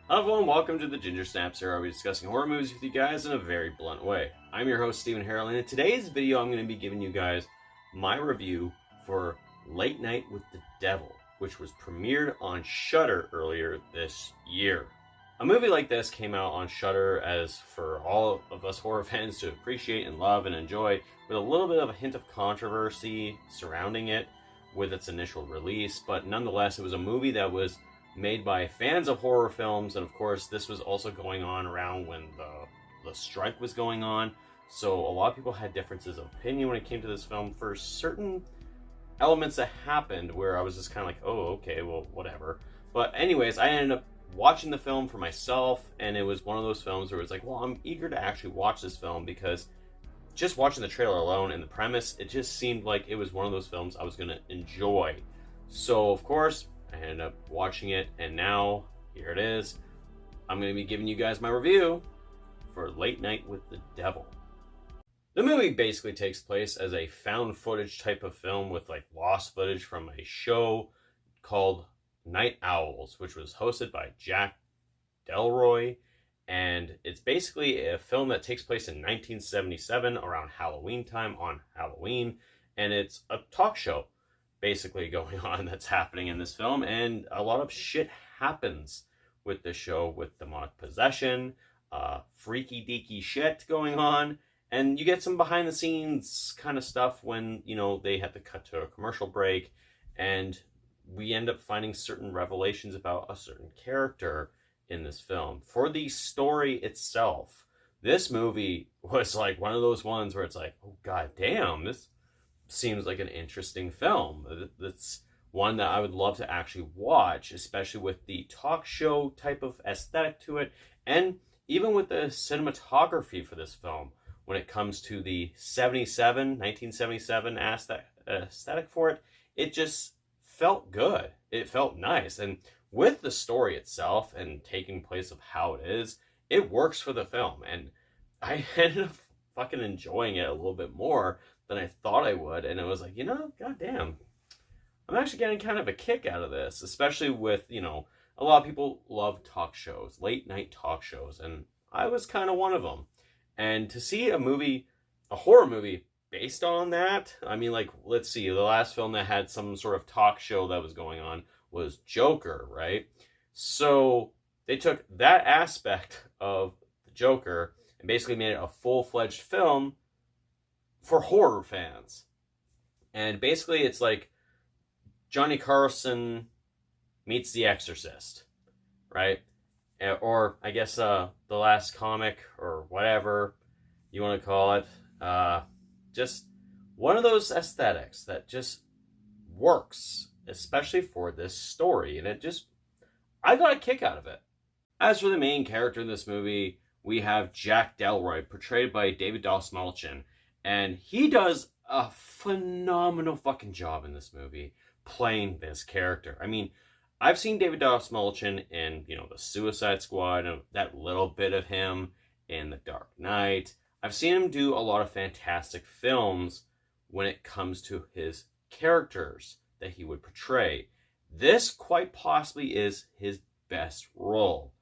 Hello everyone, welcome to the Ginger Snaps here. I'll be discussing horror movies with you guys in a very blunt way. I'm your host, Steven Harrold, and in today's video I'm going to be giving you guys my review for Late Night with the Devil, which was premiered on Shudder earlier this year. A movie like this came out on Shudder as for all of us horror fans to appreciate and love and enjoy, with a little bit of a hint of controversy surrounding it with its initial release, but nonetheless it was a movie that was made by fans of horror films, and of course this was also going on around when the strike was going on, so a lot of people had differences of opinion when it came to this film for certain elements that happened where I was just kind of like, oh, okay, well, whatever. But anyways, I ended up watching the film for myself, and it was one of those films where it was like, well, I'm eager to actually watch this film because just watching the trailer alone and the premise, it just seemed like it was one of those films I was going to enjoy. So, of course, I ended up watching it, and now here it is. I'm going to be giving you guys my review for Late Night with the Devil. The movie basically takes place as a found footage type of film with like lost footage from a show called Night Owls, which was hosted by Jack Delroy, and it's basically a film that takes place in 1977 around Halloween time on Halloween, and it's a talk show basically going on that's happening in this film, and a lot of shit happens with the show with demonic possession, freaky deaky shit going on, and you get some behind the scenes kind of stuff when, you know, they have to cut to a commercial break, and we end up finding certain revelations about a certain character in this film. For the story itself, this movie was like one of those ones where it's like, oh god damn, this seems like an interesting film. That's one that I would love to actually watch, especially with the talk show type of aesthetic to it, and even with the cinematography for this film when it comes to the 1977 aesthetic for it. It just felt good. It felt nice, and with the story itself and taking place of how it is, it works for the film, and I ended up fucking enjoying it a little bit more than I thought I would, and it was like, you know, goddamn, I'm actually getting kind of a kick out of this, especially with, you know, a lot of people love talk shows, late night talk shows, and I was kind of one of them. And to see a horror movie based on that, I mean, like, let's see, the last film that had some sort of talk show that was going on was Joker, right? So they took that aspect of the Joker and basically made it a full-fledged film for horror fans. And basically it's like Johnny Carson meets The Exorcist, right? Or I guess the last comic, or whatever you want to call it. Just one of those aesthetics that just works, especially for this story. And I got a kick out of it. As for the main character in this movie, we have Jack Delroy, portrayed by David Dastmalchian. And he does a phenomenal fucking job in this movie playing this character. I mean, I've seen David Dastmalchian in, you know, the Suicide Squad, and that little bit of him in The Dark Knight. I've seen him do a lot of fantastic films when it comes to his characters that he would portray. This quite possibly is his best role.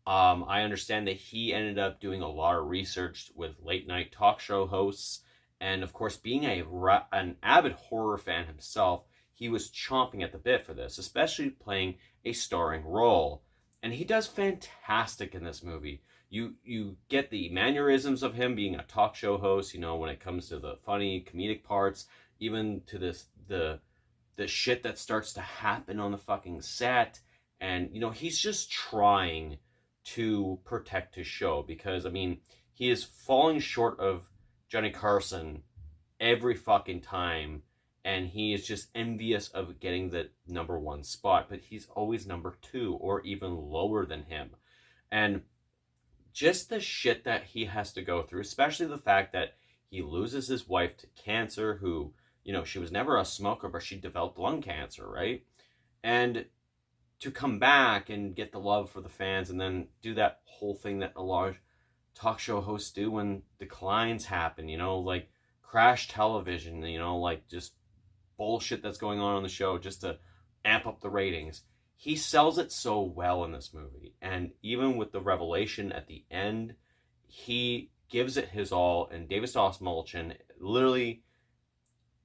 I understand that he ended up doing a lot of research with late night talk show hosts, and of course, being an avid horror fan himself, he was chomping at the bit for this, especially playing a starring role. And he does fantastic in this movie. You get the mannerisms of him being a talk show host, you know, when it comes to the funny comedic parts, even to the shit that starts to happen on the fucking set. And, you know, he's just trying to protect his show, because, I mean, he is falling short of Johnny Carson every fucking time, and he is just envious of getting the #1 spot, but he's always #2 or even lower than him. And just the shit that he has to go through, especially the fact that he loses his wife to cancer, who, you know, she was never a smoker, but she developed lung cancer, right? And to come back and get the love for the fans, and then do that whole thing that a lot of talk show hosts do when declines happen, you know, like crash television, you know, like just bullshit that's going on the show just to amp up the ratings. he sells it so well in this movie. And even with the revelation at the end, he gives it his all. And David Dastmalchian literally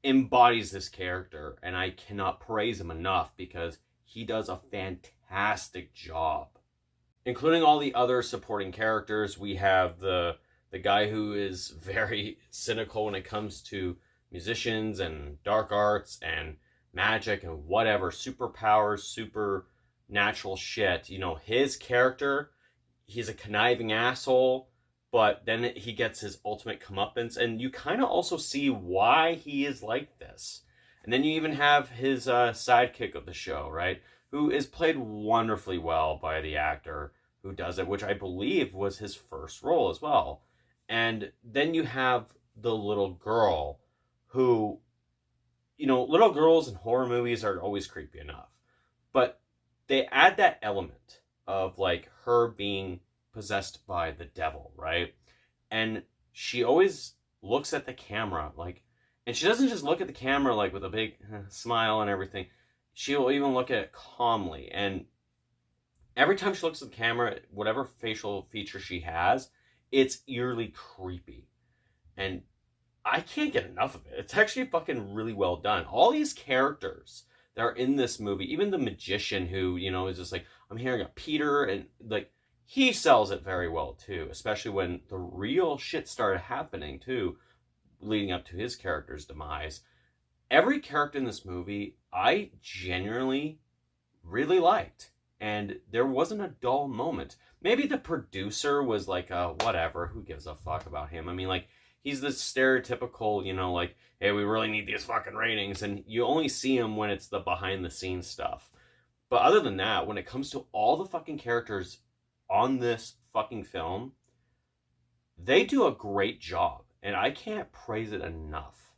embodies this character. And I cannot praise him enough because he does a fantastic job. Including all the other supporting characters, we have the guy who is very cynical when it comes to musicians and dark arts and magic and whatever, superpowers, supernatural shit. You know, his character, he's a conniving asshole, but then he gets his ultimate comeuppance, and you kind of also see why he is like this. And then you even have his sidekick of the show, right, who is played wonderfully well by the actor who does it, which I believe was his first role as well. And then you have the little girl who, you know, little girls in horror movies are always creepy enough, but they add that element of like her being possessed by the devil, right? And she always looks at the camera like, and she doesn't just look at the camera like with a big smile and everything. She'll even look at it calmly. And every time she looks at the camera, whatever facial feature she has, it's eerily creepy. And I can't get enough of it. It's actually fucking really well done. All these characters that are in this movie, even the magician who, you know, is just like, I'm hearing a Peter, and like, he sells it very well too, especially when the real shit started happening too, leading up to his character's demise. Every character in this movie, I genuinely really liked. And there wasn't a dull moment. Maybe the producer was like, whatever, who gives a fuck about him? I mean, like, he's this stereotypical, you know, like, hey, we really need these fucking ratings. And you only see him when it's the behind the scenes stuff. But other than that, when it comes to all the fucking characters on this fucking film, they do a great job. And I can't praise it enough.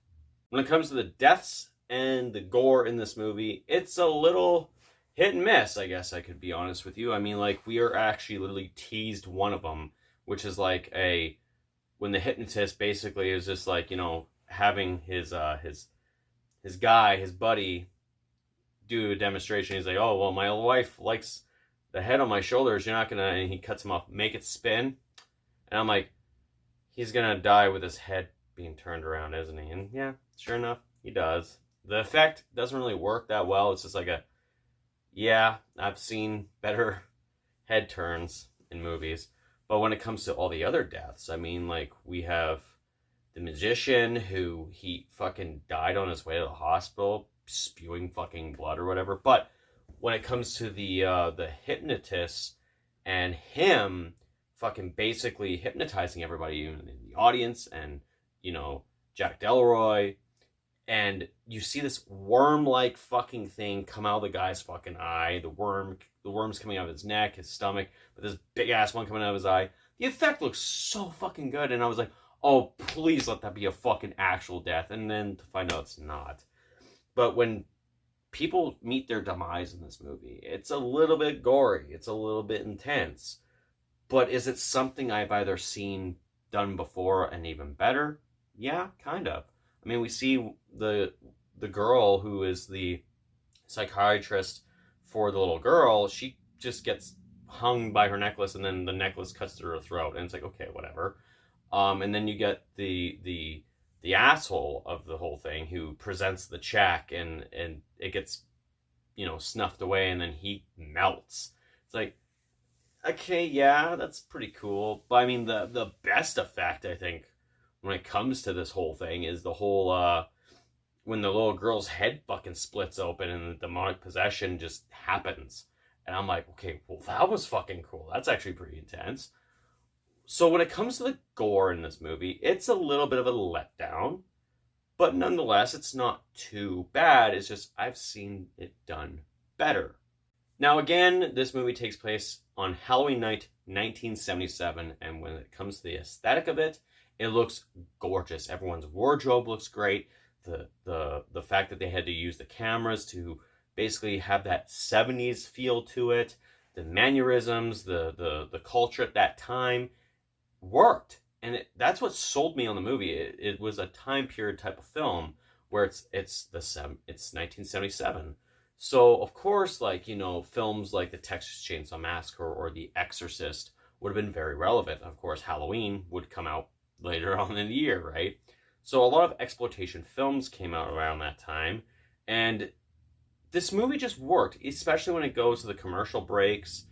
When it comes to the deaths and the gore in this movie, it's a little hit and miss, I guess I could be honest with you. I mean, like, we are actually literally teased one of them, which is like when the hypnotist basically is just like, you know, having his guy, his buddy, do a demonstration. He's like, oh, well, my wife likes the head on my shoulders. You're not gonna, and he cuts him off, make it spin. And I'm like, he's gonna die with his head being turned around, isn't he? And yeah, sure enough, he does. The effect doesn't really work that well. It's just like yeah, I've seen better head turns in movies. But when it comes to all the other deaths, I mean, like, we have the magician who he fucking died on his way to the hospital, spewing fucking blood or whatever. But when it comes to the hypnotist and him fucking basically hypnotizing everybody in the audience, and, you know, Jack Delroy, and you see this worm-like fucking thing come out of the guy's fucking eye. The worm's coming out of his neck, his stomach, but this big-ass one coming out of his eye. The effect looks so fucking good, and I was like, oh, please let that be a fucking actual death. And then to find out it's not. But when people meet their demise in this movie, it's a little bit gory. It's a little bit intense. But is it something I've either seen done before and even better? Yeah, kind of. I mean, we see the girl who is the psychiatrist for the little girl. She just gets hung by her necklace, and then the necklace cuts through her throat, and it's like, okay, whatever. And then you get the asshole of the whole thing who presents the check, and it gets, you know, snuffed away, and then he melts. It's like, okay, yeah, that's pretty cool. But I mean, the best effect, I think, when it comes to this whole thing is the whole, when the little girl's head fucking splits open and the demonic possession just happens. And I'm like, okay, well, that was fucking cool. That's actually pretty intense. So when it comes to the gore in this movie, it's a little bit of a letdown. But nonetheless, it's not too bad. It's just, I've seen it done better. Now, again, this movie takes place on Halloween night, 1977. And when it comes to the aesthetic of it, it looks gorgeous. Everyone's wardrobe looks great. The fact that they had to use the cameras to basically have that 70s feel to it, the mannerisms, the culture at that time worked. And that's what sold me on the movie. It was a time period type of film where it's 1977. So, of course, like, films like the Texas Chainsaw Massacre or The Exorcist would have been very relevant. Of course, Halloween would come out later on in the year, right? So, a lot of exploitation films came out around that time. And this movie just worked, especially when it goes to the commercial breaks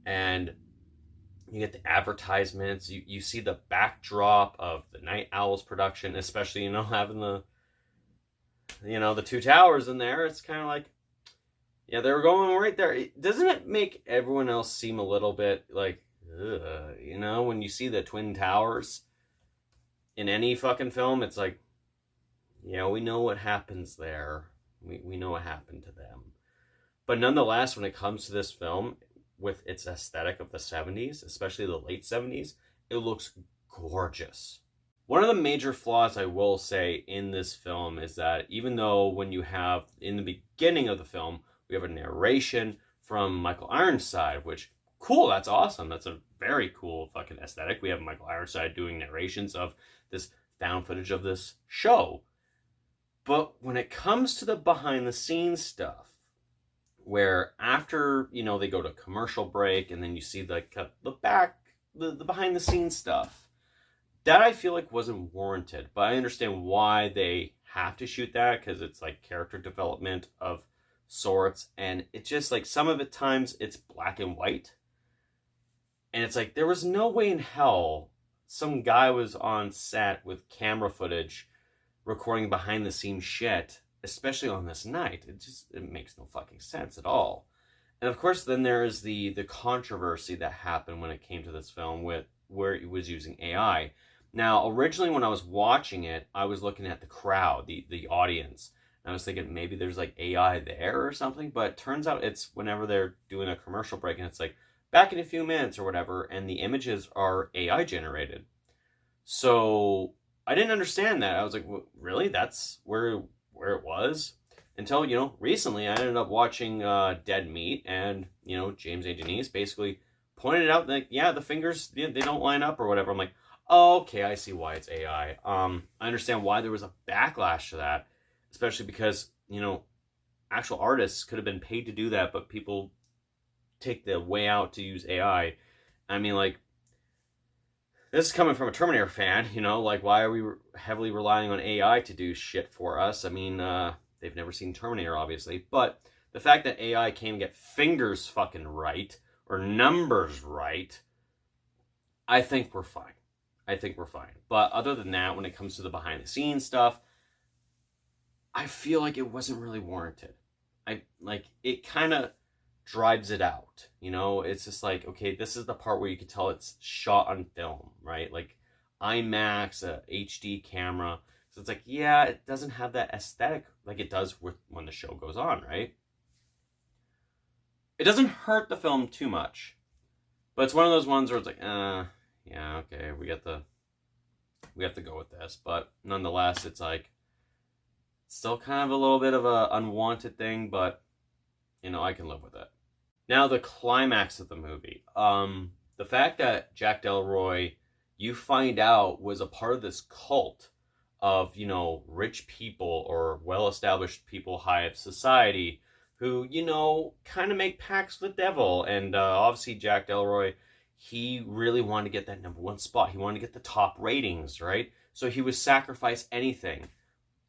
and you get the advertisements. You see the backdrop of the Night Owls production, especially, having the two towers in there. It's kind of like, yeah, they were going right there. Doesn't it make everyone else seem a little bit like, ugh, when you see the Twin Towers in any fucking film, it's like, yeah, we know what happens there. We know what happened to them. But nonetheless, when it comes to this film, with its aesthetic of the 70s, especially the late 70s, it looks gorgeous. One of the major flaws I will say in this film is that even though when you have, in the beginning of the film, we have a narration from Michael Ironside, which, cool, that's awesome. That's a very cool fucking aesthetic. We have Michael Ironside doing narrations of this found footage of this show. But when it comes to the behind the scenes stuff, where after, they go to commercial break and then you see the behind the scenes stuff, that I feel like wasn't warranted. But I understand why they have to shoot that, because it's like character development of sorts, and it's just like some of it times it's black and white, and it's like there was no way in hell some guy was on set with camera footage recording behind the scenes shit, especially on this night. It makes no fucking sense at all. And of course then there's the controversy that happened when it came to this film with where it was using AI. Now originally when I was watching it, I was looking at the crowd, the audience, and I was thinking maybe there's like AI there or something, but it turns out it's whenever they're doing a commercial break and it's like back in a few minutes or whatever, and the images are AI generated. So I didn't understand that. I was like, well, really? That's where it was? Until, recently I ended up watching Dead Meat, and, James A. Denise basically pointed out that, yeah, the fingers, they don't line up or whatever. I'm like, oh, okay, I see why it's AI. I understand why there was a backlash to that, especially because, actual artists could have been paid to do that, but people take the way out to use AI. I mean, like, this is coming from a Terminator fan, like, why are we heavily relying on AI to do shit for us? I mean, they've never seen Terminator, obviously, but the fact that AI can't get fingers fucking right, or numbers right, I think we're fine. But other than that, when it comes to the behind the scenes stuff, I feel like it wasn't really warranted. It kind of drives it out, it's just like, okay, this is the part where you can tell it's shot on film, right? Like IMAX, a HD camera. So it's like, yeah, it doesn't have that aesthetic like it does when the show goes on, right? It doesn't hurt the film too much, but it's one of those ones where it's like, yeah, okay, we have to go with this. But nonetheless, it's like, still kind of a little bit of a unwanted thing, but I can live with it. Now, the climax of the movie. The fact that Jack Delroy, you find out, was a part of this cult of, rich people or well-established people high up society who, kind of make pacts with the devil. And obviously Jack Delroy, he really wanted to get that #1 spot. He wanted to get the top ratings, right? So he would sacrifice anything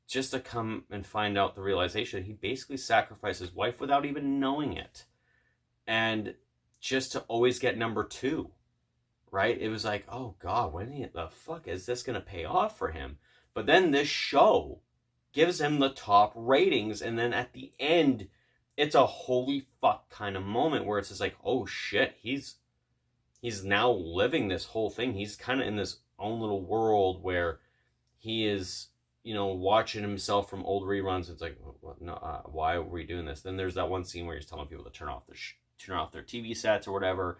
just to come and find out the realization. He basically sacrificed his wife without even knowing it. And just to always get #2, right? It was like, oh God, when the fuck is this going to pay off for him? But then this show gives him the top ratings. And then at the end, it's a holy fuck kind of moment where it's just like, oh shit, he's now living this whole thing. He's kind of in this own little world where he is, watching himself from old reruns. It's like, no, why are we doing this? Then there's that one scene where he's telling people to turn off their TV sets or whatever.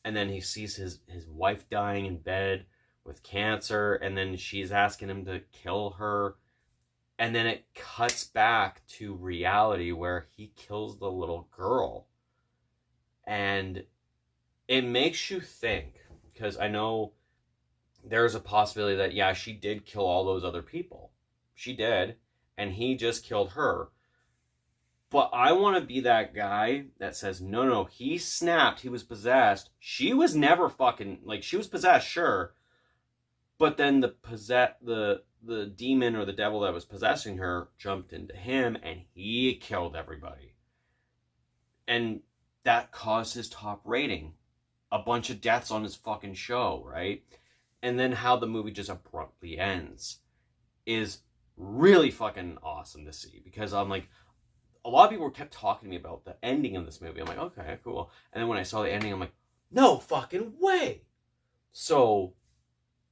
And then he sees his wife dying in bed with cancer. And then she's asking him to kill her. And then it cuts back to reality where he kills the little girl. And it makes you think, because I know there's a possibility that, yeah, she did kill all those other people. She did. And he just killed her. But I want to be that guy that says, no, no, he snapped, he was possessed. She was never fucking, like, she was possessed, sure. But then the demon or the devil that was possessing her jumped into him and he killed everybody. And that caused his top rating. A bunch of deaths on his fucking show, right? And then how the movie just abruptly ends is really fucking awesome to see. Because I'm like, a lot of people kept talking to me about the ending of this movie. I'm like, okay, cool. And then when I saw the ending, I'm like, no fucking way. So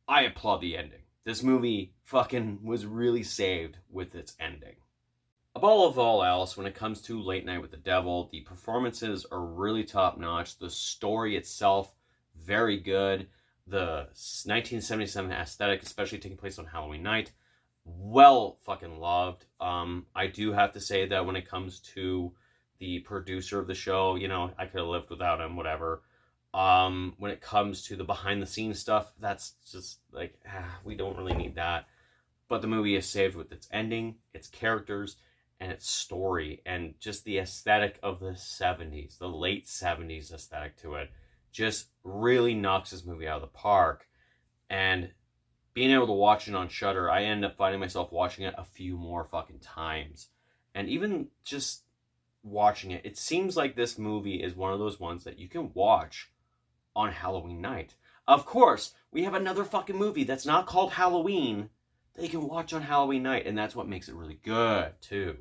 I applaud the ending. This movie fucking was really saved with its ending. Above all else, when it comes to Late Night with the Devil, the performances are really top-notch. The story itself, very good. The 1977 aesthetic, especially taking place on Halloween night, well fucking loved. I do have to say that when it comes to the producer of the show, you know, I could have lived without him, whatever. When it comes to the behind-the-scenes stuff, that's just like, we don't really need that. But the movie is saved with its ending, its characters, and its story, and just the aesthetic of the 70s, the late 70s aesthetic to it, just really knocks this movie out of the park. And being able to watch it on Shudder, I end up finding myself watching it a few more fucking times. And even just watching it, it seems like this movie is one of those ones that you can watch on Halloween night. Of course, we have another fucking movie that's not called Halloween that you can watch on Halloween night, and that's what makes it really good, too.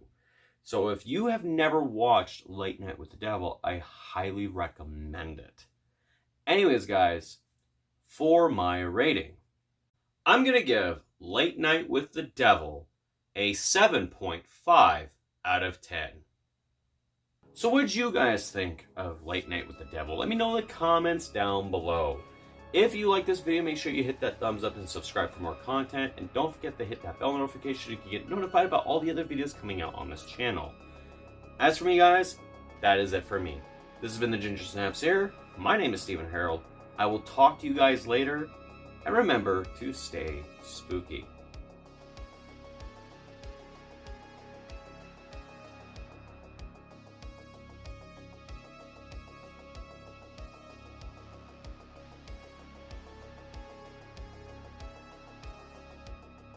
So if you have never watched Late Night with the Devil, I highly recommend it. Anyways, guys, for my rating, I'm going to give Late Night with the Devil a 7.5 out of 10. So what did you guys think of Late Night with the Devil? Let me know in the comments down below. If you like this video, make sure you hit that thumbs up and subscribe for more content. And don't forget to hit that bell notification so you can get notified about all the other videos coming out on this channel. As for me, guys, that is it for me. This has been the Ginger Snaps here. My name is Steven Harrold. I will talk to you guys later. And remember to stay spooky.